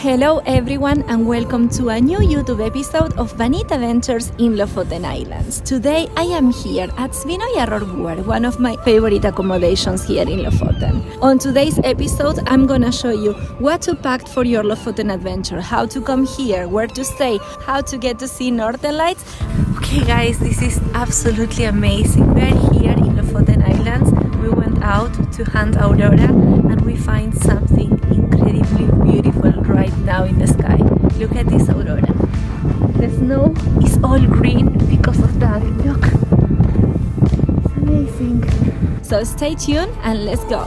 Hello everyone and welcome to a new YouTube episode of Vanita Ventures in Lofoten Islands. Today I am here at Svinojarrorbuer, one of my favorite accommodations here in Lofoten. On today's episode I'm gonna show you what to pack for your Lofoten adventure, how to come here, where to stay, how to get to see Northern Lights. Okay guys, this is absolutely amazing. We are here in Lofoten Islands. We went out to hunt aurora and we find something incredibly beautiful right now in the sky. Look at this aurora. The snow is all green because of that. Look, it's amazing. So stay tuned and let's go.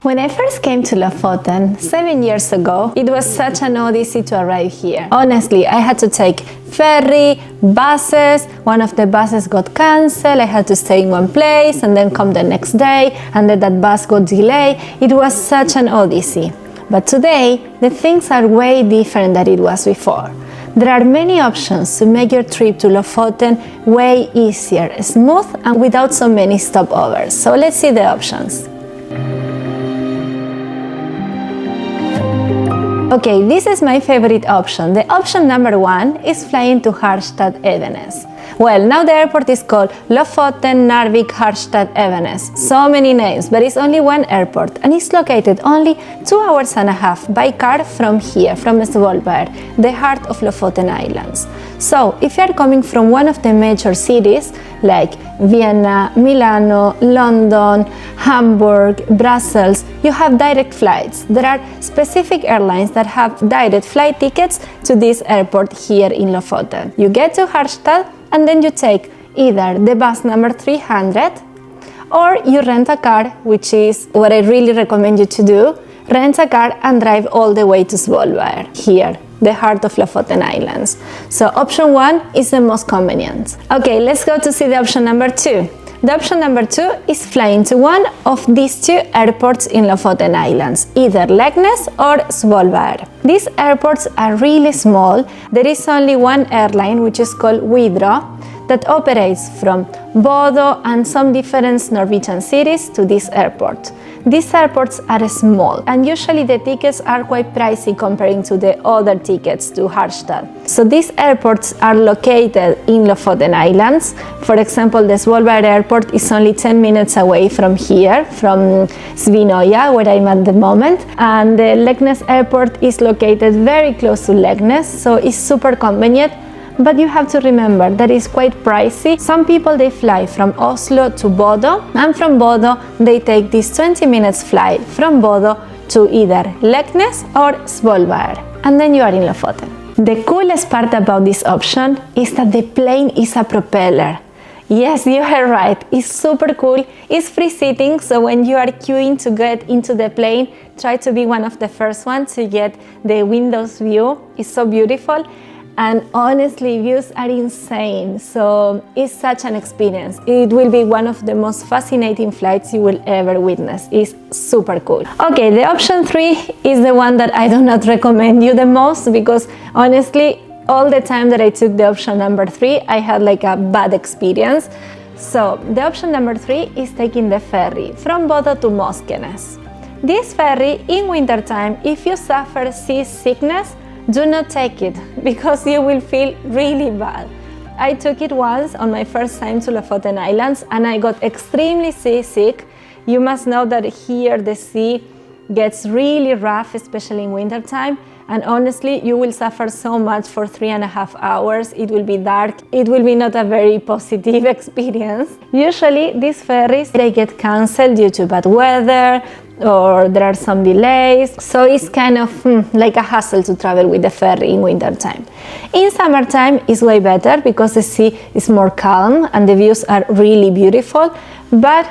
When I first came to Lofoten 7 years ago, it was such an odyssey to arrive here. Honestly, I had to take ferry, buses. One of the buses got cancelled. I had to stay in one place and then come the next day, and then that bus got delayed. It was such an odyssey. But today, the things are way different than it was before. There are many options to make your trip to Lofoten way easier, smooth, and without so many stopovers. So let's see the options. Okay, this is my favorite option. The option number one is flying to Harstad, Evenes. Well, now the airport is called Lofoten, Narvik, Harstad, Evenes. So many names, but it's only one airport and it's located only 2 hours and a half by car from here, from Svolvær, the heart of Lofoten Islands. So, if you are coming from one of the major cities like Vienna, Milano, London, Hamburg, Brussels, you have direct flights. There are specific airlines that have direct flight tickets to this airport here in Lofoten. You get to Harstad and then you take either the bus number 300 or you rent a car, which is what I really recommend you to do. Rent a car and drive all the way to Svolvær, here, the heart of Lofoten Islands. So option one is the most convenient. Okay, let's go to see the option number two. The option number two is flying to one of these two airports in Lofoten Islands, either Leknes or Svolvær. These airports are really small. There is only one airline, which is called Widerøe, that operates from Bodø and some different Norwegian cities to this airport. These airports are small and usually the tickets are quite pricey comparing to the other tickets to Harstad. So these airports are located in Lofoten Islands. For example, the Svolvær airport is only 10 minutes away from here, from Svinoja, where I'm at the moment. And the Leknes airport is located very close to Leknes, so it's super convenient. But you have to remember that it's quite pricey. Some people, they fly from Oslo to Bodø, and from Bodø they take this 20 minutes flight from Bodø to either Leknes or Svolvær, and then you are in Lofoten. The coolest part about this option is that the plane is a propeller. Yes, you are right, it's super cool. It's free seating, so when you are queuing to get into the plane, try to be one of the first ones to get the windows view. It's so beautiful. And honestly, views are insane, so it's such an experience. It will be one of the most fascinating flights you will ever witness. It's super cool. Okay, the option 3 is the one that I do not recommend you the most, because honestly, all the time that I took the option number 3, I had like a bad experience. So the option number 3 is taking the ferry from Bodø to Moskenes. This ferry, in wintertime, if you suffer seasickness, do not take it, because you will feel really bad. I took it once on my first time to Lofoten Islands and I got extremely seasick. You must know that here the sea gets really rough, especially in wintertime, and honestly you will suffer so much for 3.5 hours. It will be dark. It will be not a very positive experience. Usually these ferries, they get cancelled due to bad weather, or there are some delays, so it's kind of like a hassle to travel with the ferry in winter time. In summertime it's way better because the sea is more calm and the views are really beautiful, but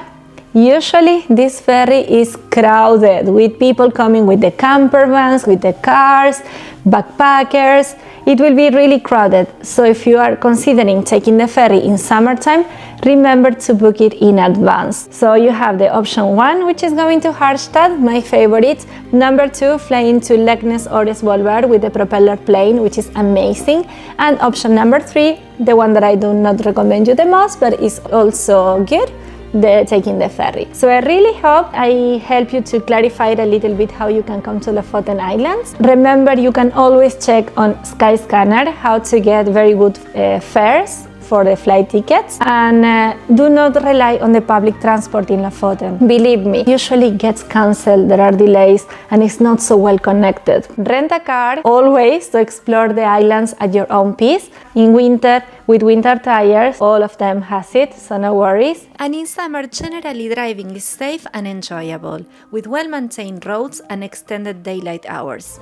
Usually this ferry is crowded with people coming with the camper vans, with the cars, backpackers. It will be really crowded. So if you are considering taking the ferry in summertime, remember to book it in advance. So you have the option 1, which is going to Harstad, my favorite. Number 2, flying to Leknes or Svolvær with the propeller plane, which is amazing. And option number 3, the one that I do not recommend you the most, but is also good, taking the ferry. So I really hope I help you to clarify a little bit how you can come to Lofoten Islands. Remember, you can always check on Skyscanner how to get very good fares for the flight tickets, and do not rely on the public transport in Lofoten. Believe me, usually gets cancelled, there are delays, and it's not so well connected. Rent a car always to explore the islands at your own pace. In winter, with winter tires, all of them has it, so no worries. And in summer, generally driving is safe and enjoyable, with well-maintained roads and extended daylight hours.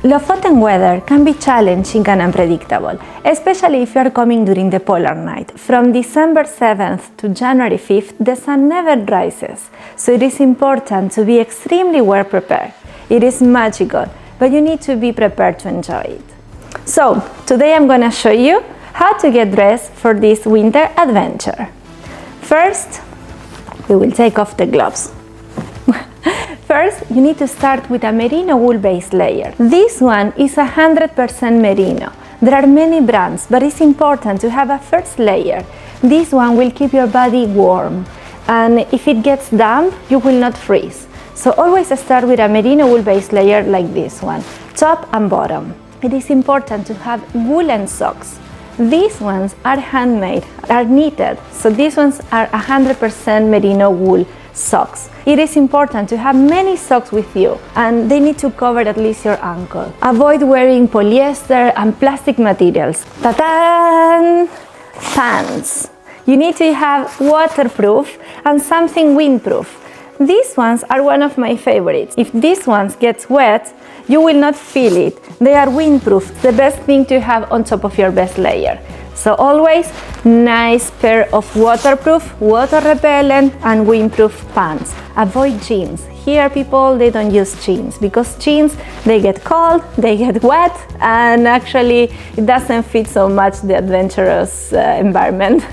Lofoten weather can be challenging and unpredictable, especially if you are coming during the polar night. From December 7th to January 5th, the sun never rises, so it is important to be extremely well prepared. It is magical, but you need to be prepared to enjoy it. So, today I'm going to show you how to get dressed for this winter adventure. First, we will take off the gloves. First, you need to start with a merino wool base layer. This one is 100% merino. There are many brands, but it's important to have a first layer. This one will keep your body warm, and if it gets damp, you will not freeze. So always start with a merino wool base layer like this one, top and bottom. It is important to have woolen socks. These ones are handmade, are knitted, so these ones are 100% merino wool socks. It is important to have many socks with you, and they need to cover at least your ankle. Avoid wearing polyester and plastic materials. Ta-da! Pants. You need to have waterproof and something windproof. These ones are one of my favorites. If these ones get wet, you will not feel it. They are windproof, the best thing to have on top of your base layer. So always nice pair of waterproof, water repellent and windproof pants. Avoid jeans. Here people, they don't use jeans because jeans, they get cold, they get wet, and actually it doesn't fit so much the adventurous environment.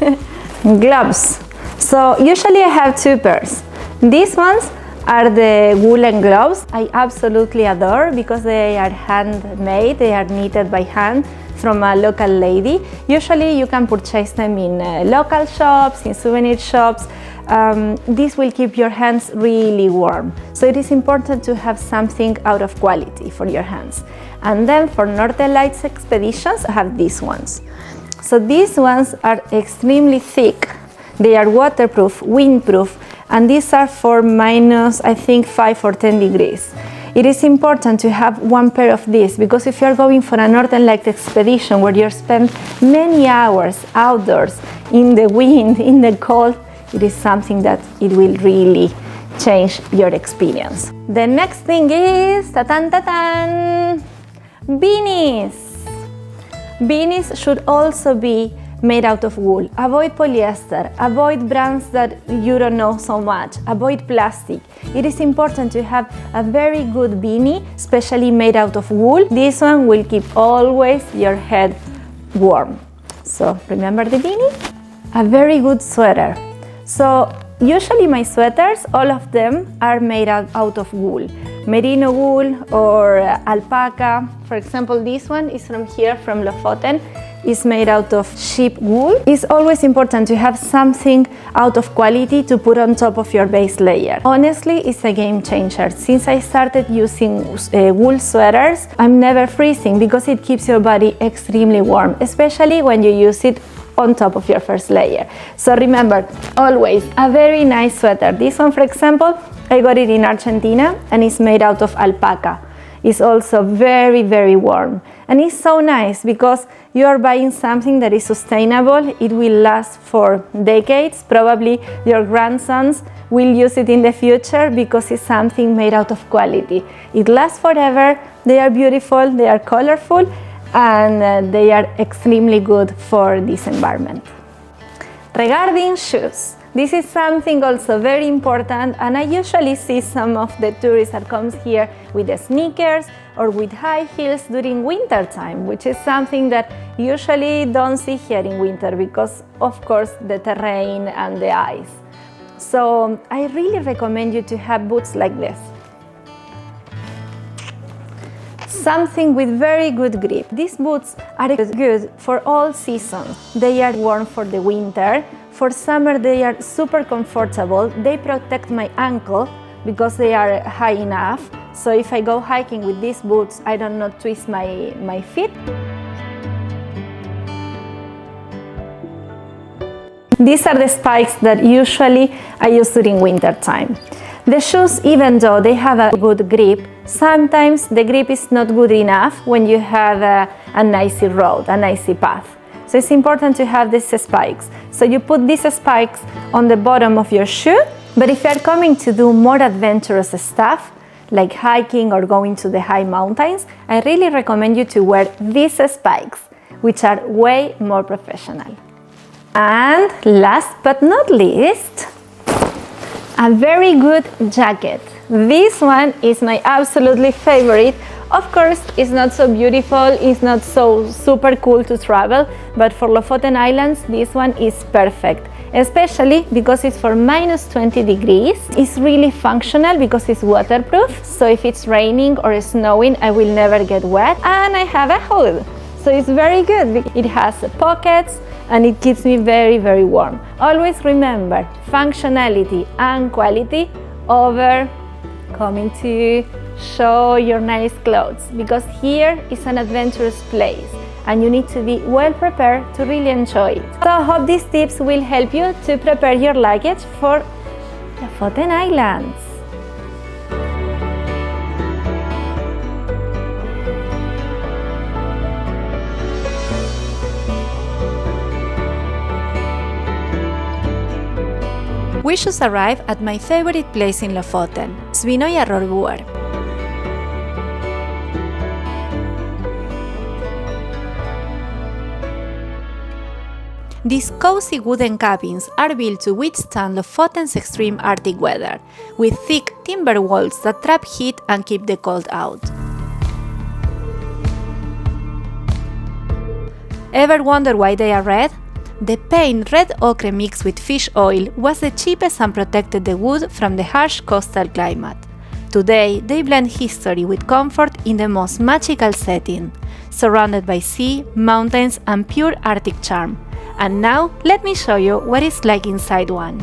Gloves. So usually I have 2 pairs. These ones are the woolen gloves. I absolutely adore because they are handmade, they are knitted by hand from a local lady. Usually you can purchase them in local shops, in souvenir shops. This will keep your hands really warm. So it is important to have something out of quality for your hands. And then for Northern Lights expeditions, I have these ones. So these ones are extremely thick. They are waterproof, windproof, and these are for minus, I think, 5 or 10 degrees. It is important to have 1 pair of these because if you are going for a Northern Lights expedition where you spend many hours outdoors in the wind, in the cold, it is something that it will really change your experience. The next thing is ta-tan, beanies. Beanies should also be made out of wool. Avoid polyester, avoid brands that you don't know so much, avoid plastic. It is important to have a very good beanie, especially made out of wool. This one will keep always your head warm. So remember the beanie? A very good sweater. So usually my sweaters, all of them are made out of wool. Merino wool or alpaca. For example, this one is from here, from Lofoten. Is made out of sheep wool. It's always important to have something out of quality to put on top of your base layer. Honestly, it's a game changer. Since I started using wool sweaters, I'm never freezing because it keeps your body extremely warm, especially when you use it on top of your first layer. So remember, always a very nice sweater. This one, for example, I got it in Argentina and it's made out of alpaca. It's also very, very warm. And it's so nice because you are buying something that is sustainable. It will last for decades. Probably your grandsons will use it in the future because it's something made out of quality. It lasts forever. They are beautiful, they are colorful, and they are extremely good for this environment. Regarding shoes, this is something also very important, and I usually see some of the tourists that comes here with the sneakers or with high heels during winter time, which is something that usually don't see here in winter because of course the terrain and the ice. So I really recommend you to have boots like this. Something with very good grip. These boots are good for all seasons. They are warm for the winter. For summer they are super comfortable. They protect my ankle because they are high enough. So if I go hiking with these boots, I don't know, twist my feet. These are the spikes that usually I use during winter time. The shoes, even though they have a good grip, sometimes the grip is not good enough when you have an icy road, an icy path. So it's important to have these spikes. So you put these spikes on the bottom of your shoe, but if you are coming to do more adventurous stuff, like hiking or going to the high mountains, I really recommend you to wear these spikes, which are way more professional. And last but not least, a very good jacket. This one is my absolutely favorite. Of course, it's not so beautiful, it's not so super cool to travel, but for Lofoten Islands, this one is perfect, especially because it's for -20 degrees. It's really functional because it's waterproof, so if it's raining or snowing, I will never get wet. And I have a hood, so it's very good. It has pockets, and it keeps me very, very warm. Always remember, functionality and quality over coming to show your nice clothes, because here is an adventurous place and you need to be well prepared to really enjoy it. So I hope these tips will help you to prepare your luggage for the Lofoten Islands. We just arrived at my favorite place in Lofoten, Svínojarárvör. These cozy wooden cabins are built to withstand Lofoten's extreme Arctic weather, with thick timber walls that trap heat and keep the cold out. Ever wonder why they are red? The paint red ochre mixed with fish oil was the cheapest and protected the wood from the harsh coastal climate. Today, they blend history with comfort in the most magical setting, surrounded by sea, mountains, and pure Arctic charm. And now, let me show you what it's like inside one.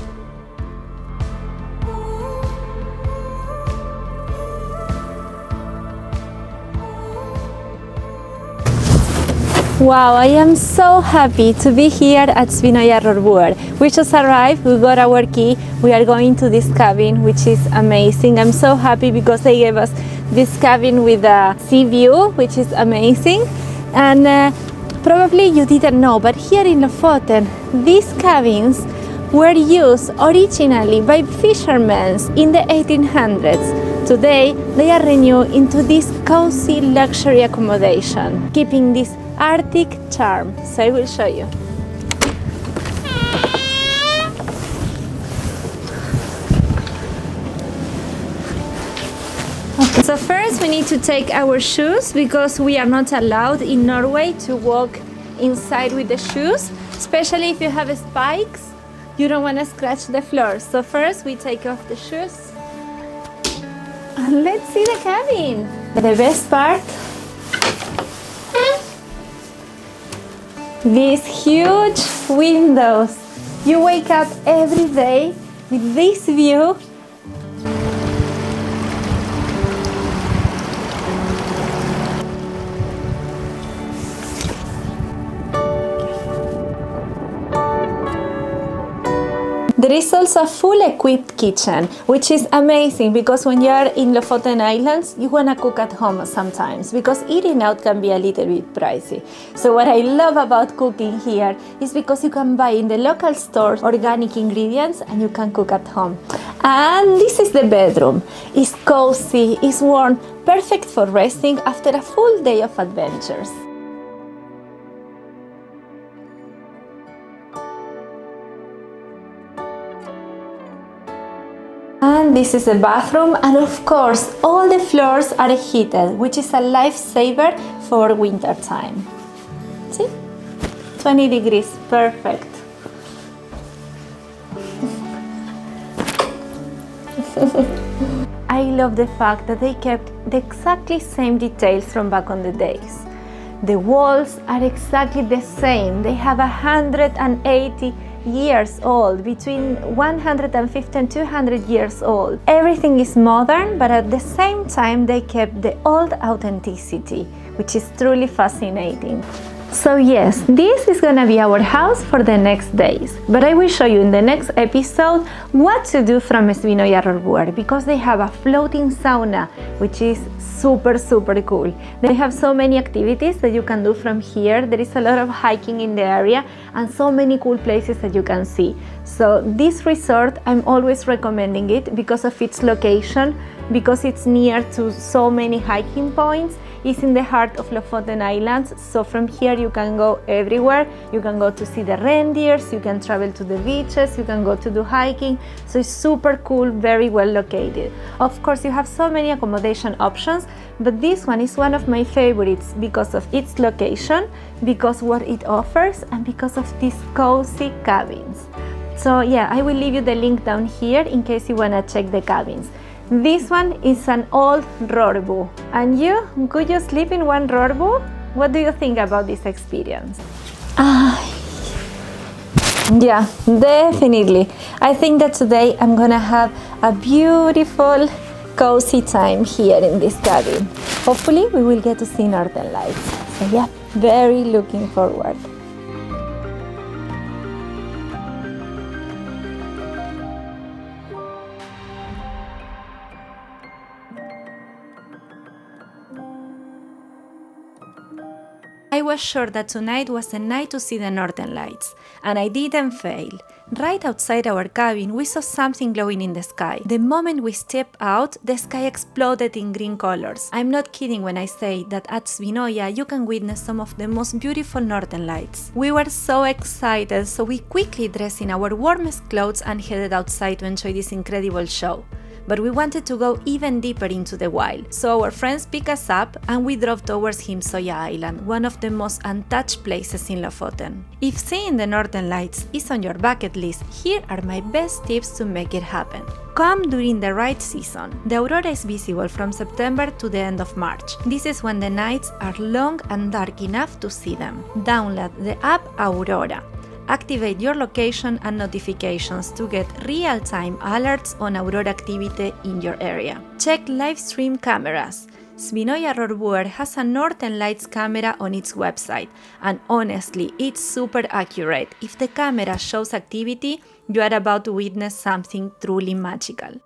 Wow, I am so happy to be here at Svínojarárvör. We just arrived, we got our key, we are going to this cabin, which is amazing. I'm so happy because they gave us this cabin with a sea view, which is amazing. And probably you didn't know, but here in Lofoten, these cabins were used originally by fishermen in the 1800s. Today, they are renewed into this cozy luxury accommodation, keeping this Arctic charm. So I will show you. Okay. So first we need to take our shoes because we are not allowed in Norway to walk inside with the shoes, especially if you have spikes. You don't want to scratch the floor. So first we take off the shoes. And let's see the cabin. The best part, these huge windows. You wake up every day with this view. There is also a full equipped kitchen, which is amazing because when you are in Lofoten Islands, you want to cook at home sometimes because eating out can be a little bit pricey. So what I love about cooking here is because you can buy in the local stores organic ingredients and you can cook at home. And this is the bedroom. It's cozy, it's warm, perfect for resting after a full day of adventures. And this is the bathroom, and of course all the floors are heated, which is a lifesaver for winter time. See? 20 degrees, perfect. I love the fact that they kept the exactly same details from back on the days. The walls are exactly the same. They have 180 years old, between 150 and 200 years old. Everything is modern, but at the same time they kept the old authenticity, which is truly fascinating. So yes, this is gonna be our house for the next days, but I will show you in the next episode what to do from Svinoja Rorbuer, because they have a floating sauna, which is super cool. They have so many activities that you can do from here. There is a lot of hiking in the area and so many cool places that you can see. So this resort, I'm always recommending it because of its location, because it's near to so many hiking points. It's in the heart of Lofoten Islands, so from here you can go everywhere. You can go to see the reindeers, you can travel to the beaches, you can go to do hiking, so it's super cool, very well located. Of course, you have so many accommodation options, but this one is one of my favorites because of its location, because what it offers, and because of these cozy cabins. So yeah, I will leave you the link down here in case you wanna check the cabins. This one is an old Rorbu. And you, could you sleep in one Rorbu? What do you think about this experience? Yeah, definitely. I think that today I'm gonna have a beautiful, cozy time here in this cabin. Hopefully we will get to see Northern Lights. So yeah, very looking forward. I was sure that tonight was the night to see the Northern Lights, and I didn't fail. Right outside our cabin, we saw something glowing in the sky. The moment we stepped out, the sky exploded in green colors. I'm not kidding when I say that at Svinoja you can witness some of the most beautiful Northern Lights. We were so excited, so we quickly dressed in our warmest clothes and headed outside to enjoy this incredible show. But we wanted to go even deeper into the wild, so our friends picked us up and we drove towards Himsoja Island, one of the most untouched places in Lofoten. If seeing the Northern Lights is on your bucket list, here are my best tips to make it happen. Come during the right season. The aurora is visible from September to the end of March. This is when the nights are long and dark enough to see them. Download the app Aurora. Activate your location and notifications to get real-time alerts on aurora activity in your area. Check live stream cameras. Svinoja Rorbuer has a Northern Lights camera on its website, and honestly, it's super accurate. If the camera shows activity, you are about to witness something truly magical.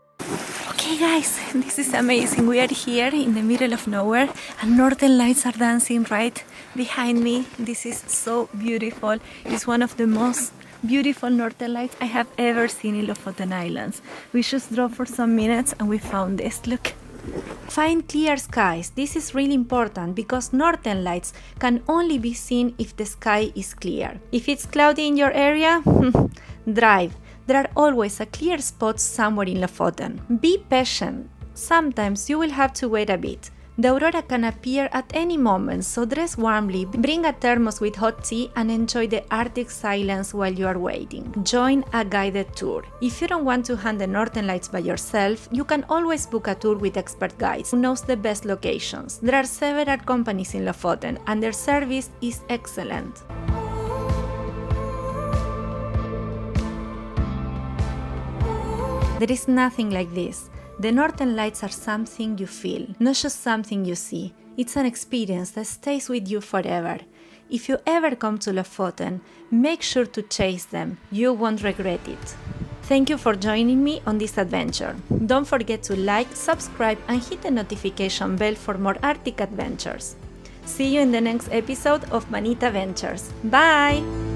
Okay guys, this is amazing. We are here in the middle of nowhere and Northern Lights are dancing right behind me. This is so beautiful. It's one of the most beautiful Northern Lights I have ever seen in Lofoten Islands. We just drove for some minutes and we found this. Look. Find clear skies. This is really important because Northern Lights can only be seen if the sky is clear. If it's cloudy in your area, drive. There are always a clear spot somewhere in Lofoten. Be patient. Sometimes you will have to wait a bit. The aurora can appear at any moment, so dress warmly, bring a thermos with hot tea and enjoy the Arctic silence while you are waiting. Join a guided tour. If you don't want to hunt the Northern Lights by yourself, you can always book a tour with expert guides who knows the best locations. There are several companies in Lofoten and their service is excellent. There is nothing like this. The Northern Lights are something you feel, not just something you see. It's an experience that stays with you forever. If you ever come to Lofoten, make sure to chase them. You won't regret it. Thank you for joining me on this adventure. Don't forget to like, subscribe, and hit the notification bell for more Arctic adventures. See you in the next episode of Manita Ventures. Bye!